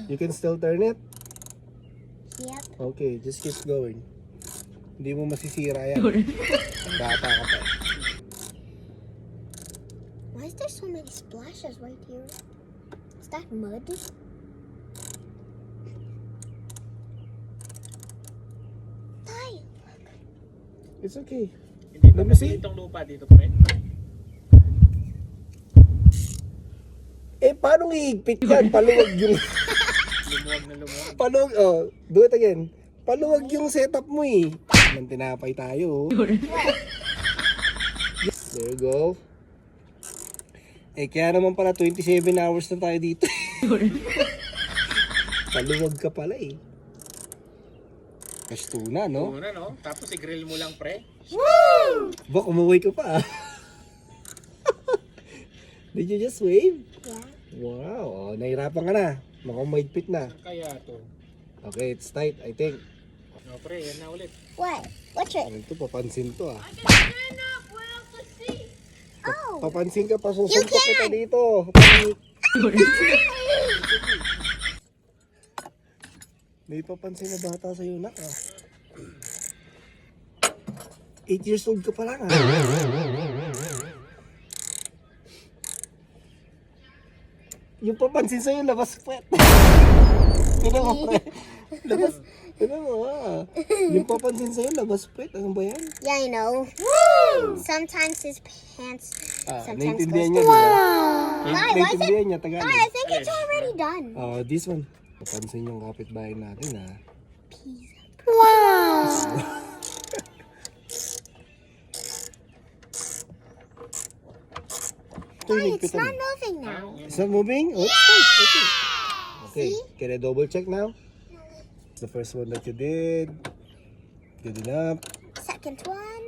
You can still turn it? Yep. Okay, just keep going. Hindi mo masisira yan. Bata ka pa. Why is there so many splashes right here? Is that mud? Tay! It's okay. Hindi Let pa me see. kasi itong lupa dito, pre. Eh, paano iigpit yan? Paluwag yung... Lumuwag na lumuwag. Paluwag, oh, do it again. Paluwag yung setup mo eh. Nang tinapay tayo. There you go. Eh, kaya naman pala 27 hours na tayo dito. Paluwag ka pala eh. Kastuna, no? Una, no? Tapos i-grill mo lang, pre. Bak, umuwi ka pa ah. Did you just wave? Yeah. Wow, oh, nahirapan ka na. Mukhang mahigpit na. Kaya to. Okay, it's tight, I think. No, pre, yan na ulit. What? What's it? Ano to, papansin to ah. Oh! Papansin ka pa, susuntok You kita can! dito. May papansin na bata sa'yo, nak ah. 8 years old ka pa lang ah. Yung papansin sa'yo, labas puwet. Tignan mo, pre. Labas. Tignan mo ah. Yung papansin sa'yo, labas puwet. Ano ba yan? Yeah, I know. Sometimes his pants Ah, sometimes naiintindihan goes. niya, di ba? Why? Why is it? Naiintindihan niya, Why? I Tagalog. think it's already done. This one. Papansin yung kapitbahay natin ah. Wow! Why? It's not moving now. It's not moving? Oh, it's tight. Okay. Okay. Can I double check now? The first one that you did. Good enough. Second one.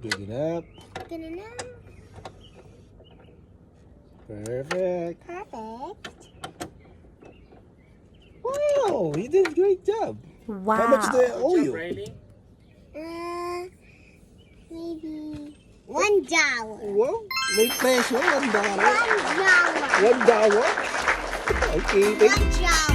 Good enough. Good enough. Perfect. Perfect. Wow, you did a great job. Wow. How much do I owe Job, you? Riley. Maybe $1. Wow, may presyo. $1. $1. $1? Okay, thank you. $1.